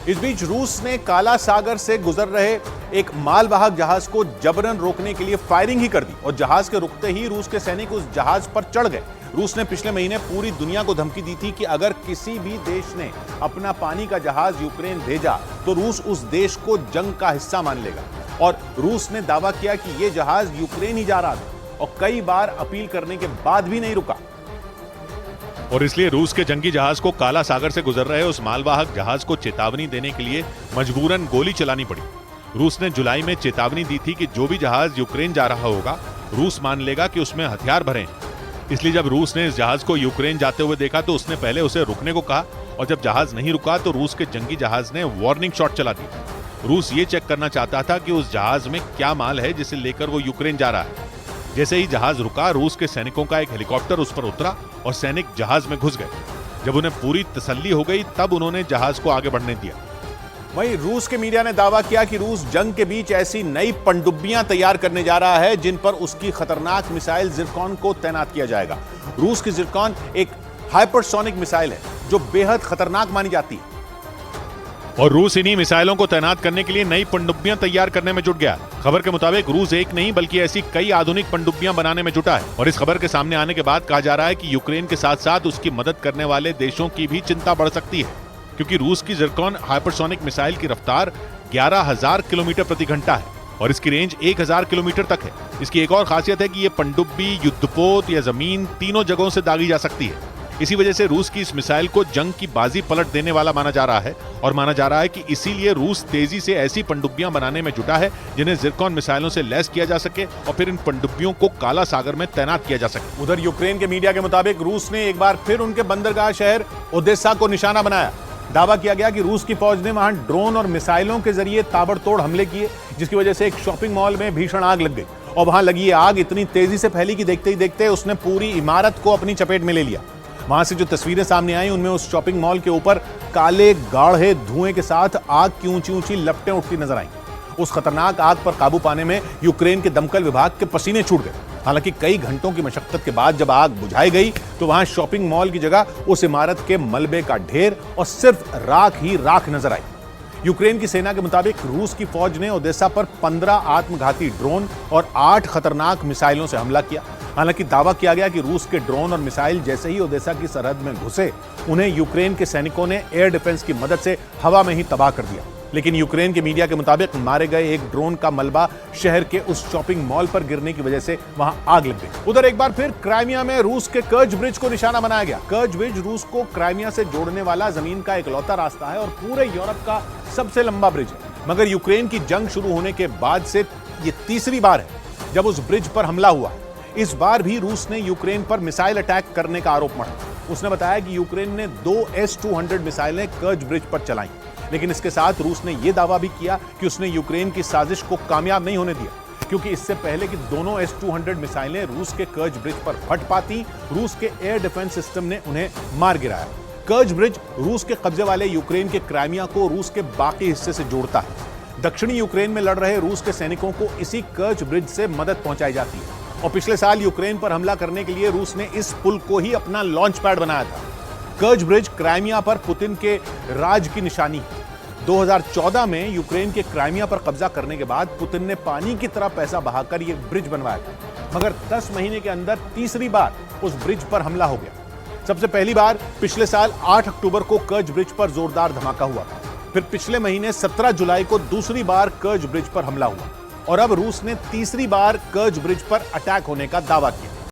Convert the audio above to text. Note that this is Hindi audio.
इस बीच रूस ने काला सागर से गुजर रहे एक मालवाहक जहाज को जबरन रोकने के लिए फायरिंग ही कर दी और जहाज के रुकते ही रूस के सैनिक उस जहाज पर चढ़ गए। रूस ने पिछले महीने पूरी दुनिया को धमकी दी थी कि अगर किसी भी देश ने अपना पानी का जहाज यूक्रेन भेजा तो रूस उस देश को जंग का हिस्सा मान लेगा। और रूस ने दावा किया कि यह जहाज यूक्रेन ही जा रहा था और कई बार अपील करने के बाद भी नहीं रुका। और इसलिए रूस के जंगी जहाज को काला सागर से गुजर रहे उस मालवाहक जहाज को चेतावनी देने के लिए मजबूरन गोली चलानी पड़ी। रूस ने जुलाई में चेतावनी दी थी कि जो भी जहाज यूक्रेन जा रहा होगा रूस मान लेगा कि उसमें हथियार भरे हैं। इसलिए जब रूस ने इस जहाज को यूक्रेन जाते हुए देखा तो उसने पहले उसे रुकने को कहा और जब जहाज नहीं रुका तो रूस के जंगी जहाज ने वार्निंग शॉट चला दी। रूस ये चेक करना चाहता था कि उस जहाज में क्या माल है जिसे लेकर वो यूक्रेन जा रहा है। जैसे ही जहाज रुका रूस के सैनिकों का एक हेलीकॉप्टर उस पर उतरा और सैनिक जहाज में घुस गए। जब उन्हें पूरी तसल्ली हो गई तब उन्होंने जहाज को आगे बढ़ने दिया। वहीं रूस के मीडिया ने दावा किया कि रूस जंग के बीच ऐसी नई पनडुब्बियां तैयार करने जा रहा है जिन पर उसकी खतरनाक मिसाइल जिरकॉन को तैनात किया जाएगा। रूस की जिरकॉन एक हाइपरसोनिक मिसाइल है जो बेहद खतरनाक मानी जाती है और रूस इन्हीं मिसाइलों को तैनात करने के लिए नई पनडुब्बियां तैयार करने में जुट गया। खबर के मुताबिक रूस एक नहीं बल्कि ऐसी कई आधुनिक पनडुब्बियां बनाने में जुटा है और इस खबर के सामने आने के बाद कहा जा रहा है कि यूक्रेन के साथ साथ उसकी मदद करने वाले देशों की भी चिंता बढ़ सकती है, क्योंकि रूस की जिरकॉन हाइपरसोनिक मिसाइल की रफ्तार 11,000 किलोमीटर प्रति घंटा है और इसकी रेंज 1,000 किलोमीटर तक है। इसकी एक और खासियत है कि यह पनडुब्बी युद्धपोत या जमीन तीनों जगहों से दागी जा सकती है। इसी वजह से रूस की इस मिसाइल को जंग की बाजी पलट देने वाला माना जा रहा है और माना जा रहा है कि इसीलिए रूस तेजी से ऐसी पनडुब्बियां बनाने में जुटा है जिन्हें जिरकॉन मिसाइलों से लैस किया जा सके और फिर इन पनडुब्बियों को काला सागर में तैनात किया जा सके। उधर यूक्रेन के मीडिया के मुताबिक रूस ने एक बार फिर उनके बंदरगाह शहर ओदेसा को निशाना बनाया। दावा किया गया कि रूस की फौज ने वहां ड्रोन और मिसाइलों के जरिए ताबड़तोड़ हमले किए जिसकी वजह से एक शॉपिंग मॉल में भीषण आग लग गई और वहां लगी ये आग इतनी तेजी से फैली कि देखते ही देखते उसने पूरी इमारत को अपनी चपेट में ले लिया। वहां से जो तस्वीरें सामने आई उनमें उस शॉपिंग मॉल के ऊपर काले गाढ़े धुएं के साथ आग की ऊंची ऊंची लपटें उठती नजर आईं। उस खतरनाक आग पर काबू पाने में यूक्रेन के दमकल विभाग के पसीने छूट गए। हालांकि कई घंटों की मशक्कत के बाद जब आग बुझाई गई तो वहां शॉपिंग मॉल की जगह उस इमारत के मलबे का ढेर और सिर्फ राख ही राख नजर आई। यूक्रेन की सेना के मुताबिक रूस की फौज ने ओदेसा पर 15 आत्मघाती ड्रोन और 8 खतरनाक मिसाइलों से हमला किया। हालांकि दावा किया गया कि रूस के ड्रोन और मिसाइल जैसे ही ओदेसा की सरहद में घुसे उन्हें यूक्रेन के सैनिकों ने एयर डिफेंस की मदद से हवा में ही तबाह कर दिया। लेकिन यूक्रेन के मीडिया के मुताबिक मारे गए एक ड्रोन का मलबा शहर के उस शॉपिंग मॉल पर गिरने की वजह से वहां आग लग गई। उधर एक बार फिर क्राइमिया में रूस के कर्ज ब्रिज को निशाना बनाया गया। कर्ज ब्रिज रूस को क्राइमिया से जोड़ने वाला जमीन का इकलौता रास्ता है और पूरे यूरोप का सबसे लंबा ब्रिज है। मगर यूक्रेन की जंग शुरू होने के बाद से ये तीसरी बार है जब उस ब्रिज पर हमला हुआ। इस बार भी रूस ने यूक्रेन पर मिसाइल अटैक करने का आरोप मढ़ा। उसने बताया कि यूक्रेन ने 2 S-200 मिसाइलें कर्ज ब्रिज पर चलाई, लेकिन इसके साथ रूस ने यह दावा भी किया कि उसने यूक्रेन की साजिश को कामयाब नहीं होने दिया, क्योंकि इससे पहले कि दोनों S-200 मिसाइलें रूस के कर्ज ब्रिज पर फट पाती रूस के एयर डिफेंस सिस्टम ने उन्हें मार गिराया। कर्ज ब्रिज रूस के कब्जे वाले यूक्रेन के क्राइमिया को रूस के बाकी हिस्से से जोड़ता है। दक्षिणी यूक्रेन में लड़ रहे रूस के सैनिकों को इसी कर्ज ब्रिज से मदद पहुंचाई जाती है और पिछले साल यूक्रेन पर हमला करने के लिए रूस ने इस पुल को ही अपना लॉन्च पैड बनाया था। कर्ज ब्रिज क्राइमिया पर पुतिन के राज की निशानी है। 2014 में यूक्रेन के क्राइमिया पर कब्जा करने के बाद पुतिन ने पानी की तरह पैसा बहाकर यह ब्रिज बनवाया था, मगर 10 महीने के अंदर तीसरी बार उस ब्रिज पर हमला हो गया। सबसे पहली बार पिछले साल 8 अक्टूबर को कर्ज ब्रिज पर जोरदार धमाका हुआ था। फिर पिछले महीने 17 जुलाई को दूसरी बार कर्ज ब्रिज पर हमला हुआ और अब रूस ने तीसरी बार कर्ज ब्रिज पर अटैक होने का दावा किया।